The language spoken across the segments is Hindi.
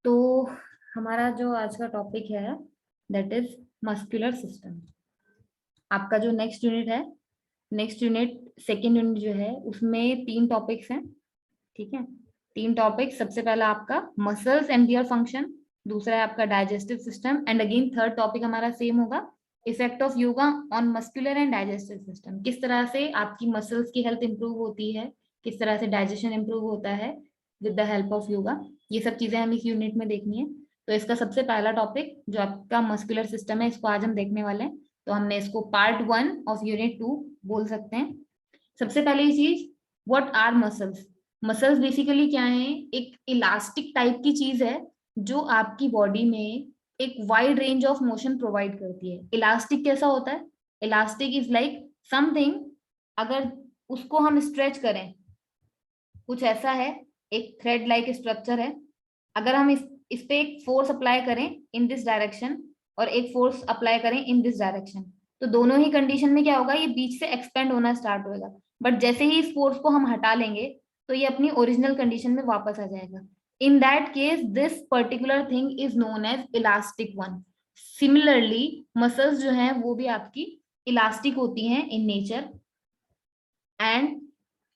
तो हमारा जो आज का टॉपिक है दैट इज मस्कुलर सिस्टम। आपका जो नेक्स्ट यूनिट सेकेंड यूनिट जो है उसमें 3 टॉपिक्स हैं। ठीक है, 3 टॉपिक। सबसे पहला आपका मसल्स एंड देयर फंक्शन, दूसरा है आपका digestive system, and again third topic हमारा सेम होगा, effect of yoga on muscular and digestive system. किस तरह से आपकी मसल्स की हेल्थ इंप्रूव होती है, किस तरह से डाइजेशन इंप्रूव होता है with the help of yoga, ये सब चीजें हम इस यूनिट में देखनी है। तो इसका सबसे पहला टॉपिक जो आपका मस्कुलर सिस्टम है, इसको आज हम देखने वाले हैं। तो हमने इसको पार्ट 1 ऑफ यूनिट 2 बोल सकते हैं। सबसे पहली चीज, what our muscles. Muscles basically क्या है, एक इलास्टिक टाइप की चीज है जो आपकी बॉडी में एक wide range of motion provide करती है। इलास्टिक कैसा होता है? इलास्टिक इज लाइक समथिंग, अगर उसको हम स्ट्रेच करें, कुछ ऐसा है, एक थ्रेड लाइक स्ट्रक्चर है। अगर हम इस पे एक फोर्स अप्लाई करें इन दिस डायरेक्शन और एक फोर्स अप्लाई करें इन दिस डायरेक्शन, तो दोनों ही कंडीशन में क्या होगा, ये बीच से एक्सपेंड होना स्टार्ट होगा। बट जैसे ही इस फोर्स को हम हटा लेंगे तो ये अपनी ओरिजिनल कंडीशन में वापस आ जाएगा। In that case this particular thing is known as elastic one. Similarly muscles जो हैं वो भी आपकी इलास्टिक होती हैं in nature, and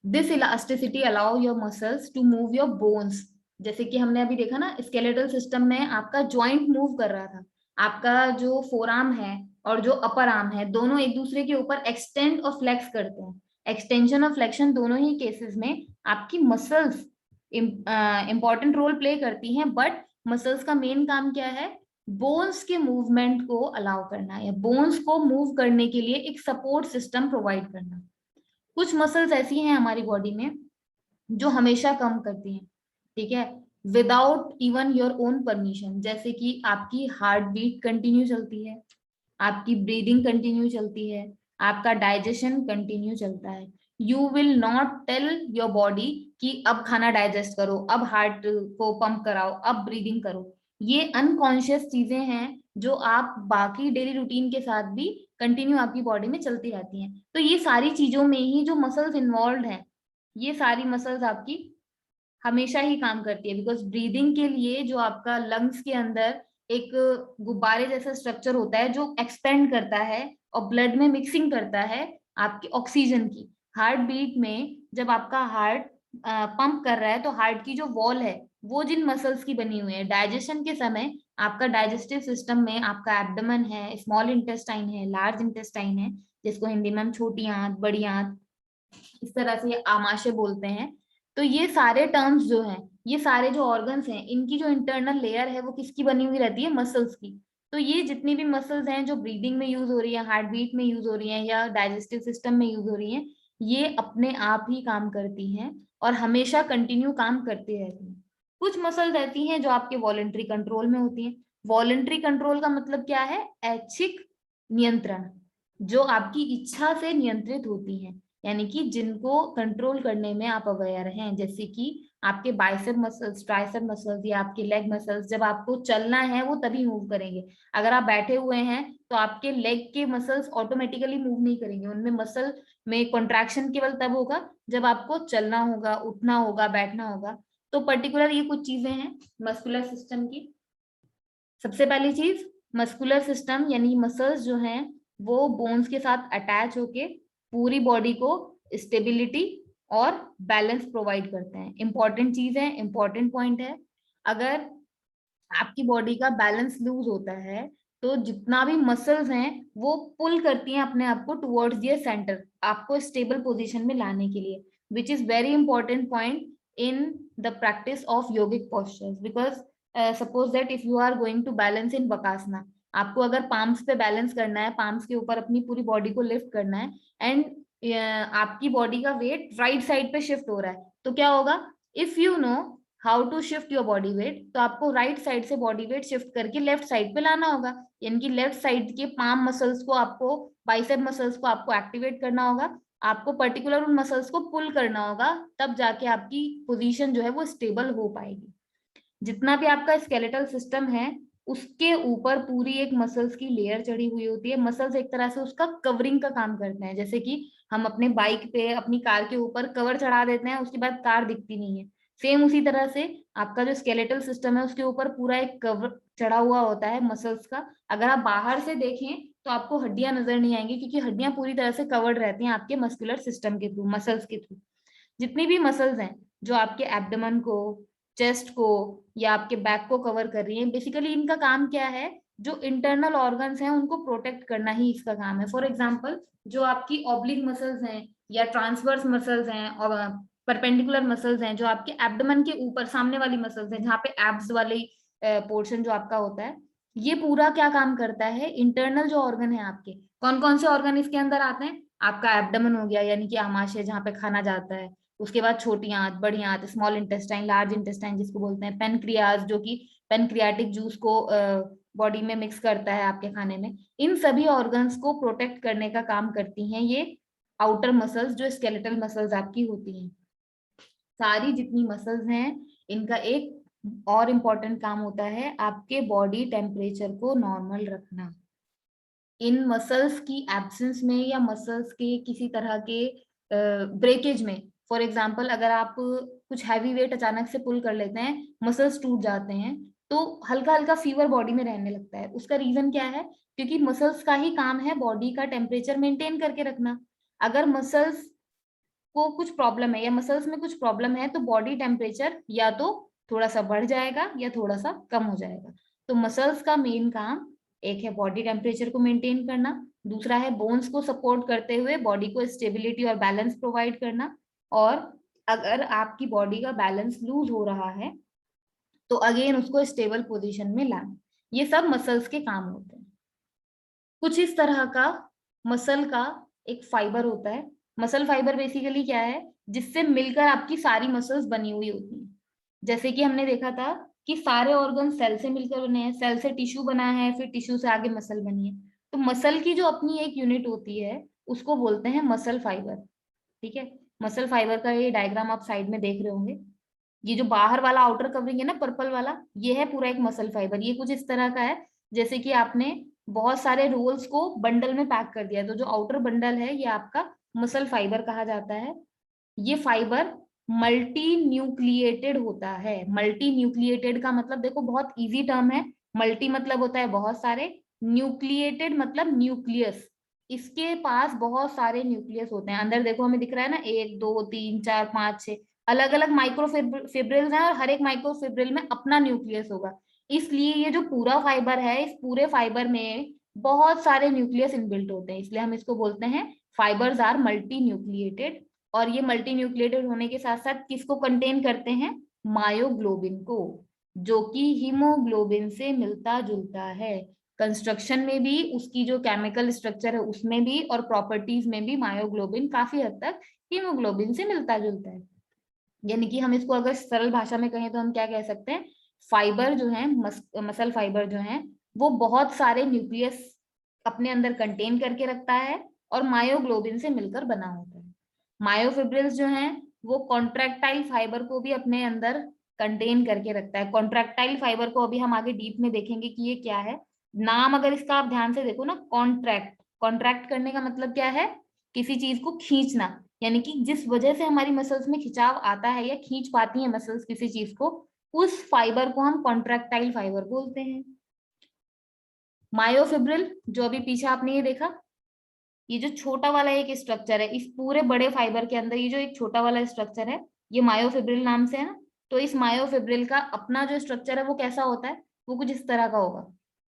this elasticity allow your muscles to move your bones. जैसे कि हमने अभी देखा ना, स्केलेटल सिस्टम में आपका जॉइंट मूव कर रहा था, आपका जो फोर आर्म है और जो अपर आर्म है दोनों एक दूसरे के ऊपर एक्सटेंड और फ्लेक्स करते हैं। एक्सटेंशन और फ्लेक्शन दोनों ही केसेस में आपकी मसल्स इंपॉर्टेंट रोल प्ले करती हैं। बट मसल्स का मेन काम क्या है? बोन्स के मूवमेंट को अलाउ करना या बोन्स को मूव करने के लिए एक सपोर्ट सिस्टम प्रोवाइड करना। कुछ मसल्स ऐसी हैं हमारी बॉडी में जो हमेशा काम करती हैं, ठीक है, without even your own permission. जैसे कि आपकी हार्ट बीट कंटिन्यू चलती है, आपकी ब्रीदिंग कंटिन्यू चलती है, आपका डाइजेशन कंटिन्यू चलता है। You will not tell your body कि अब खाना डाइजेस्ट करो, अब हार्ट को पंप कराओ, अब ब्रीदिंग करो। ये अनकॉन्शियस चीजें हैं जो आप बाकी डेली रूटीन के साथ भी कंटिन्यू आपकी बॉडी में चलती रहती हैं। तो ये सारी चीजों में ही जो मसल्स इन्वॉल्व हैं, ये सारी मसल्स आपकी हमेशा ही काम करती है। बिकॉज ब्रीदिंग के लिए जो आपका लंग्स के अंदर एक गुब्बारे जैसा स्ट्रक्चर होता है जो एक्सपेंड करता है और ब्लड में मिक्सिंग करता है आपकी ऑक्सीजन की। हार्ट बीट में जब आपका हार्ट पंप कर रहा है तो हार्ट की जो वॉल है वो जिन मसल्स की बनी हुई है, डाइजेशन के समय आपका डाइजेस्टिव सिस्टम में आपका एब्डोमेन है, स्मॉल इंटेस्टाइन है, लार्ज इंटेस्टाइन है, जिसको हिंदी में हम छोटी आंत, बड़ी आंत, इस तरह से आमाशय बोलते हैं। तो ये सारे टर्म्स जो हैं, ये सारे जो ऑर्गन्स हैं, इनकी जो इंटरनल लेयर है वो किसकी बनी हुई रहती है? मसल्स की। तो ये जितनी भी मसल्स हैं जो ब्रीदिंग में यूज हो रही है, हार्ट बीट में यूज हो रही है या डाइजेस्टिव सिस्टम में यूज हो रही है, ये अपने आप ही काम करती हैं और हमेशा कंटिन्यू काम करती रहती हैं। कुछ मसल्स ऐसी हैं जो आपके वॉलेंट्री कंट्रोल में होती हैं। वॉलेंट्री कंट्रोल का मतलब क्या है? ऐच्छिक नियंत्रण, जो आपकी इच्छा से नियंत्रित होती हैं, यानी कि जिनको कंट्रोल करने में आप अवेयर हैं। जैसे कि आपके बाइसेप मसल्स, ट्राइसेप मसल्स या आपके लेग मसल्स, जब आपको चलना है वो तभी मूव करेंगे। अगर आप बैठे हुए हैं तो आपके लेग के मसल्स ऑटोमेटिकली मूव नहीं करेंगे, उनमें मसल में कॉन्ट्रैक्शन केवल तब होगा जब आपको चलना होगा, उठना होगा, बैठना होगा। तो पर्टिकुलर ये कुछ चीजें हैं मस्कुलर सिस्टम की। सबसे पहली चीज, मस्कुलर सिस्टम यानी मसल्स जो हैं वो बोन्स के साथ अटैच होके पूरी बॉडी को स्टेबिलिटी और बैलेंस प्रोवाइड करते हैं। इंपॉर्टेंट चीज है, इंपॉर्टेंट पॉइंट है। अगर आपकी बॉडी का बैलेंस लूज होता है तो जितना भी मसल्स हैं वो पुल करती हैं अपने आप को टुवर्ड्स दियर सेंटर, आपको स्टेबल पोजीशन में लाने के लिए, which is very important point in the practice of yogic postures. Because suppose that if you are going to balance in Bakasana, आपको अगर पाम्स पे बैलेंस करना है, पाम्स के ऊपर अपनी पूरी बॉडी को लिफ्ट करना है, एंड आपकी बॉडी का वेट राइट साइड पे शिफ्ट हो रहा है, तो क्या होगा? If you know how to shift your body weight, तो आपको राइट साइड से बॉडी वेट शिफ्ट करके लेफ्ट साइड पे लाना होगा। यानी कि लेफ्ट साइड के पाम मसल्स को आपको, बाइसेप मसल्स को आपको एक्टिवेट करना होगा, आपको पर्टिकुलर उन मसल्स को पुल करना होगा, तब जाके आपकी पोजीशन जो है वो स्टेबल हो पाएगी। जितना भी आपका स्केलेटल सिस्टम है उसके ऊपर पूरी एक मसल्स की लेयर चढ़ी हुई होती है। मसल्स एक तरह से उसका कवरिंग का काम करते हैं। जैसे कि हम अपने बाइक पे, अपनी कार के ऊपर कवर चढ़ा देते हैं, उसके बाद कार दिखती नहीं है। सेम उसी तरह से आपका जो स्केलेटल सिस्टम है उसके ऊपर पूरा एक कवर चढ़ा हुआ होता है मसल्स का। अगर आप बाहर से देखें तो आपको हड्डियां नजर नहीं आएंगी, क्योंकि हड्डियां पूरी तरह से कवर्ड रहती हैं आपके मस्कुलर सिस्टम के थ्रू, मसल्स के थ्रू। जितनी भी मसल्स हैं जो आपके एब्डोमेन को, चेस्ट को या आपके बैक को कवर कर रही हैं, बेसिकली इनका काम क्या है, जो इंटरनल ऑर्गन्स हैं उनको प्रोटेक्ट करना ही इसका काम है। फॉर एग्जाम्पल, जो आपकी ऑब्लिक मसल्स हैं या ट्रांसवर्स मसल्स हैं और परपेंडिकुलर मसल्स हैं, जो आपके एब्डोमेन के ऊपर सामने वाली मसल्स हैं, जहाँ पे एब्स वाली पोर्शन जो आपका होता है, ये पूरा क्या काम करता है, इंटरनल जो ऑर्गन है आपके, कौन कौन से ऑर्गन इसके अंदर आते हैं, आपका एब्डोमेन हो गया यानी कि आमाशय जहाँ पे खाना जाता है, उसके बाद छोटी आंत, बड़ी आंत, स्मॉल इंटेस्टाइन, लार्ज इंटेस्टाइन जिसको बोलते हैं, पेनक्रियाज जो कि पेनक्रियाटिक जूस को बॉडी में मिक्स करता है आपके खाने में। इन सभी ऑर्गन्स को प्रोटेक्ट करने का काम करती हैं ये आउटर मसल्स, जो स्केलेटल मसल्स आपकी होती हैं। सारी जितनी मसल्स हैं इनका एक और इम्पोर्टेंट काम होता है आपके बॉडी टेम्परेचर को नॉर्मल रखना। इन मसल्स की एब्सेंस में या मसल्स के किसी तरह के ब्रेकेज में, फॉर एग्जाम्पल अगर आप कुछ हैवी वेट अचानक से पुल कर लेते हैं, मसल्स टूट जाते हैं, तो हल्का हल्का फीवर बॉडी में रहने लगता है। उसका रीजन क्या है, क्योंकि मसल्स का ही काम है बॉडी का टेम्परेचर मेंटेन करके रखना। अगर मसल्स को कुछ प्रॉब्लम है या मसल्स में कुछ प्रॉब्लम है तो बॉडी टेम्परेचर या तो थोड़ा सा बढ़ जाएगा या थोड़ा सा कम हो जाएगा। तो मसल्स का मेन काम एक है बॉडी टेम्परेचर को मेंटेन करना, दूसरा है बोन्स को सपोर्ट करते हुए बॉडी को स्टेबिलिटी और बैलेंस प्रोवाइड करना, और अगर आपकी बॉडी का बैलेंस लूज हो रहा है तो अगेन उसको स्टेबल पोजीशन में लाना। ये सब मसल्स के काम होते हैं। कुछ इस तरह का मसल का एक फाइबर होता है। मसल फाइबर बेसिकली क्या है, जिससे मिलकर आपकी सारी मसल्स बनी हुई होती हैं। जैसे कि हमने देखा था कि सारे ऑर्गन सेल से मिलकर बने हैं, सेल से टिश्यू बना है, फिर टिश्यू से आगे मसल बनी है। तो मसल की जो अपनी एक यूनिट होती है उसको बोलते हैं मसल फाइबर। ठीक है, मसल फाइबर का ये डायग्राम आप साइड में देख रहे होंगे। ये जो बाहर वाला आउटर कवरिंग है ना, पर्पल वाला, ये है पूरा एक मसल फाइबर। ये कुछ इस तरह का है जैसे कि आपने बहुत सारे रोल्स को बंडल में पैक कर दिया, तो जो आउटर बंडल है ये आपका मसल फाइबर कहा जाता है। ये फाइबर मल्टी न्यूक्लिएटेड होता है। मल्टी न्यूक्लिएटेड का मतलब देखो बहुत इजी टर्म है। मल्टी मतलब होता है बहुत सारे, न्यूक्लिएटेड मतलब न्यूक्लियस, इसके पास बहुत सारे न्यूक्लियस होते हैं। अंदर देखो हमें दिख रहा है ना, 1 2 3 4 5 6 अलग अलग माइक्रोफिब्रिल्स हैं, और हर एक माइक्रोफिब्रिल में अपना न्यूक्लियस होगा। इसलिए ये जो पूरा फाइबर है, इस पूरे फाइबर में बहुत सारे न्यूक्लियस इनबिल्ट होते हैं, इसलिए हम इसको बोलते हैं फाइबर्स आर मल्टी न्यूक्लिएटेड। और ये मल्टी न्यूक्लिएटेड होने के साथ साथ किसको कंटेन करते हैं, मायोग्लोबिन को, जो कि हीमोग्लोबिन से मिलता जुलता है। कंस्ट्रक्शन में भी उसकी जो केमिकल स्ट्रक्चर है उसमें भी, और प्रॉपर्टीज में भी मायोग्लोबिन काफी हद तक हीमोग्लोबिन से मिलता जुलता है। यानी कि हम इसको अगर सरल भाषा में कहें तो हम क्या कह सकते हैं, फाइबर जो है, मसल फाइबर जो है, वो बहुत सारे न्यूक्लियस अपने अंदर कंटेन करके रखता है और मायोग्लोबिन से मिलकर बना होता है। मायोफिब्रिल्स जो हैं वो कॉन्ट्रैक्टाइल फाइबर को भी अपने अंदर कंटेन करके रखता है। कॉन्ट्रैक्टाइल फाइबर को अभी हम आगे डीप में देखेंगे कि ये क्या है। नाम अगर इसका आप ध्यान से देखो ना, कॉन्ट्रैक्ट, कॉन्ट्रैक्ट करने का मतलब क्या है, किसी चीज को खींचना। यानी कि जिस वजह से हमारी मसल्स में खिंचाव आता है या खींच पाती है मसल्स किसी चीज को, उस फाइबर को हम कॉन्ट्रैक्टाइल फाइबर बोलते हैं। मायोफिब्रिल जो अभी पीछे आपने ये देखा, ये जो छोटा वाला एक स्ट्रक्चर है इस पूरे बड़े फाइबर के अंदर, ये जो एक छोटा वाला स्ट्रक्चर है ये मायोफिब्रिल नाम से है ना। तो इस मायोफिब्रिल का अपना जो स्ट्रक्चर है वो कैसा होता है, वो कुछ इस तरह का होगा।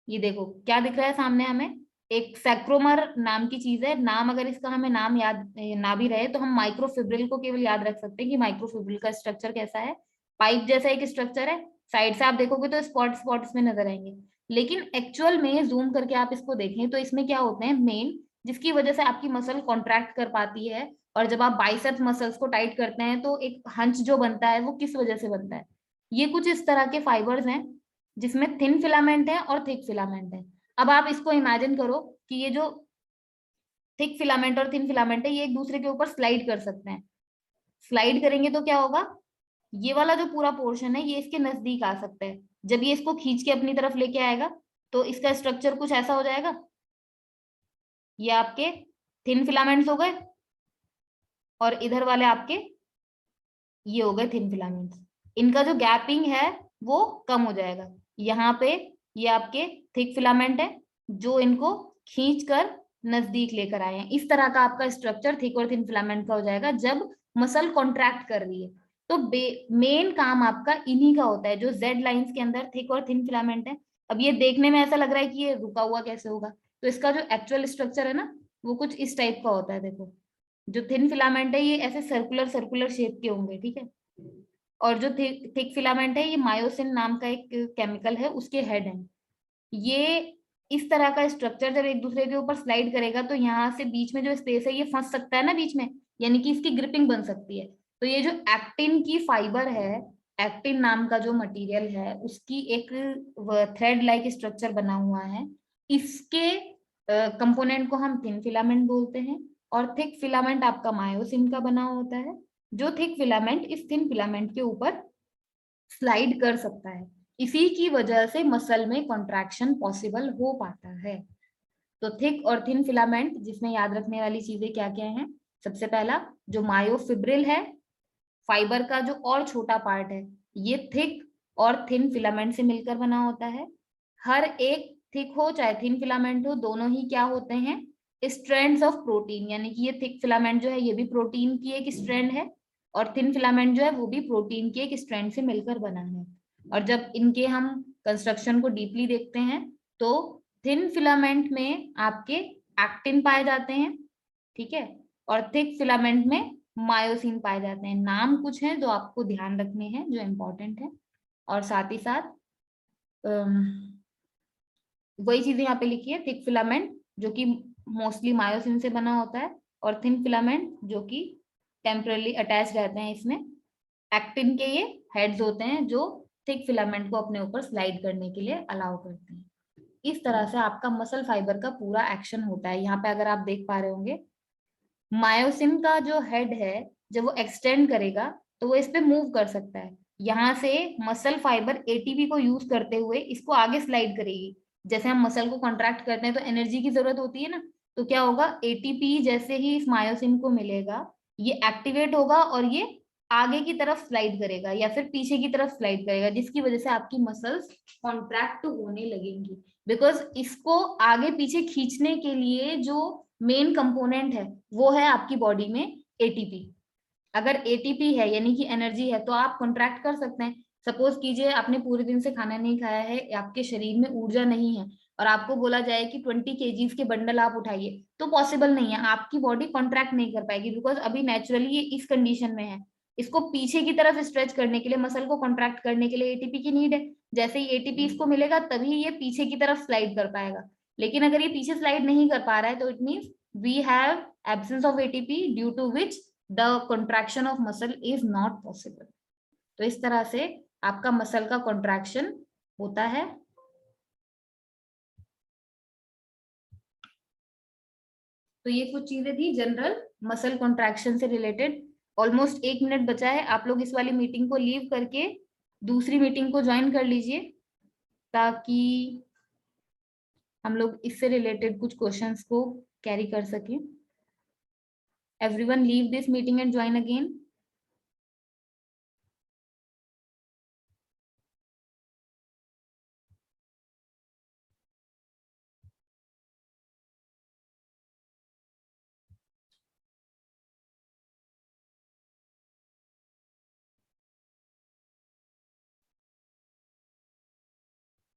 ये देखो क्या दिख रहा है सामने हमें, एक सैक्रोमर नाम की चीज है। नाम अगर इसका हमें नाम याद ना भी रहे तो हम माइक्रोफिब्रिल को केवल याद रख सकते हैं कि माइक्रोफिब्रिल का स्ट्रक्चर कैसा है। पाइप जैसा एक स्ट्रक्चर है, साइड से आप देखोगे तो स्पॉट स्पॉट्स में नजर आएंगे, लेकिन एक्चुअल में जूम करके आप इसको देखें तो इसमें क्या होते हैं मेन, जिसकी वजह से आपकी मसल कॉन्ट्रैक्ट कर पाती है। और जब आप बाइसेप्स मसल्स को टाइट करते हैं तो एक हंच जो बनता है वो किस वजह से बनता है, ये कुछ इस तरह के फाइबर्स हैं जिसमें थिन फिलामेंट है और थिक फिलामेंट है। अब आप इसको इमेजिन करो कि ये जो थिक फिलामेंट और थिन फिलामेंट है ये एक दूसरे के ऊपर स्लाइड कर सकते हैं। स्लाइड करेंगे तो क्या होगा, ये वाला जो पूरा पोर्शन है ये इसके नजदीक आ सकता है। जब ये इसको खींच के अपनी तरफ लेके आएगा तो इसका स्ट्रक्चर कुछ ऐसा हो जाएगा। ये आपके थिन फिलामेंट्स हो गए और इधर वाले आपके ये हो गए थिन फिलामेंट्स। इनका जो गैपिंग है वो कम हो जाएगा। यहाँ पे ये आपके थिक फिलामेंट है जो इनको खींच कर नजदीक लेकर आए हैं। इस तरह का आपका स्ट्रक्चर थिक और थिन फिलामेंट का हो जाएगा जब मसल कॉन्ट्रैक्ट कर रही है। तो मेन काम आपका इन्हीं का होता है, जो जेड लाइंस के अंदर थिक और थिन फिलामेंट है। अब ये देखने में ऐसा लग रहा है कि ये रुका हुआ कैसे होगा, तो इसका जो एक्चुअल स्ट्रक्चर है ना वो कुछ इस टाइप का होता है। देखो जो थिन फिलामेंट है ये ऐसे सर्कुलर सर्कुलर शेप के होंगे, ठीक है। और जो थिक फिलामेंट है ये मायोसिन नाम का एक केमिकल है, उसके हेड है। ये इस तरह का स्ट्रक्चर जब एक दूसरे के ऊपर स्लाइड करेगा तो यहाँ से बीच में जो स्पेस है ये फंस सकता है ना बीच में, यानी कि इसकी ग्रिपिंग बन सकती है। तो ये जो एक्टिन की फाइबर है, एक्टिन नाम का जो मटेरियल है उसकी एक थ्रेड लाइक स्ट्रक्चर बना हुआ है। इसके कंपोनेंट को हम थिन फिलामेंट बोलते हैं। और थिक फिलामेंट आपका मायोसिन का बना होता है। जो थिक फिलामेंट इस थिन फिलामेंट के ऊपर स्लाइड कर सकता है, इसी की वजह से मसल में कॉन्ट्रैक्शन पॉसिबल हो पाता है। तो थिक और थिन फिलामेंट जिसमें याद रखने वाली चीजें क्या क्या हैं। सबसे पहला जो मायोफिब्रिल है, फाइबर का जो और छोटा पार्ट है, ये थिक और थिन फिलामेंट से मिलकर बना होता है। हर एक थिक हो चाहे थिन फिलामेंट हो, दोनों ही क्या होते हैं, स्ट्रैंड्स ऑफ प्रोटीन। यानी कि ये थिक फिलामेंट जो है ये भी प्रोटीन की एक स्ट्रैंड है, और थिन फिलामेंट जो है वो भी प्रोटीन की एक स्ट्रैंड से मिलकर बना है। और जब इनके हम कंस्ट्रक्शन को डीपली देखते हैं तो थिन फिलामेंट में आपके एक्टिन पाए जाते हैं, ठीक है, और थिक फिलामेंट में मायोसिन पाए जाते हैं। नाम कुछ हैं जो आपको ध्यान रखने हैं, जो इम्पोर्टेंट है। और साथ ही साथ वही चीजें यहाँ पे लिखी है, थिक फिलामेंट जो कि मोस्टली मायोसिन से बना होता है, और थिन फिलामेंट जो कि टेम्परली अटैच रहते हैं इसमें। एक्टिन के ये हेड्स होते हैं जो थिक फिलामेंट को अपने ऊपर स्लाइड करने के लिए अलाउ करते हैं। इस तरह से आपका मसल फाइबर का पूरा एक्शन होता है। यहाँ पे अगर आप देख पा रहे होंगे, मायोसिन का जो हेड है जब वो एक्सटेंड करेगा तो वो इस पे मूव कर सकता है। यहाँ से मसल फाइबर एटीपी को यूज करते हुए इसको आगे स्लाइड करेगी। जैसे हम मसल को कॉन्ट्रैक्ट करते हैं तो एनर्जी की जरूरत होती है ना, तो क्या होगा, एटीपी जैसे ही इस मायोसिन को मिलेगा ये एक्टिवेट होगा और ये आगे की तरफ स्लाइड करेगा या फिर पीछे की तरफ स्लाइड करेगा, जिसकी वजह से आपकी मसल्स कॉन्ट्रैक्ट होने लगेंगी। बिकॉज इसको आगे पीछे खींचने के लिए जो मेन कंपोनेंट है वो है आपकी बॉडी में एटीपी। अगर एटीपी है यानी कि एनर्जी है तो आप कॉन्ट्रैक्ट कर सकते हैं। सपोज कीजिए आपने पूरे दिन से खाना नहीं खाया है, आपके शरीर में ऊर्जा नहीं है, और आपको बोला जाए कि 20 kgs के बंडल आप उठाइए, तो पॉसिबल नहीं है, आपकी बॉडी कॉन्ट्रैक्ट नहीं कर पाएगी। बिकॉज अभी नेचुरली ये इस कंडीशन में है। इसको पीछे की तरफ स्ट्रेच करने के लिए, मसल को कॉन्ट्रैक्ट करने के लिए एटीपी की नीड है। जैसे ही एटीपी इसको मिलेगा तभी ये पीछे की तरफ स्लाइड कर पाएगा। लेकिन अगर ये पीछे स्लाइड नहीं कर पा रहा है तो it means we have absence of ATP due to which the contraction of muscle is not possible। तो इस तरह से आपका मसल का कॉन्ट्रैक्शन होता है। तो ये कुछ चीजें थी जनरल मसल कॉन्ट्रैक्शन से रिलेटेड। ऑलमोस्ट 1 मिनट बचा है, आप लोग इस वाली मीटिंग को लीव करके दूसरी मीटिंग को ज्वाइन कर लीजिए ताकि हम लोग इससे रिलेटेड कुछ क्वेश्चंस को कैरी कर सकें। Everyone leave this meeting and join again.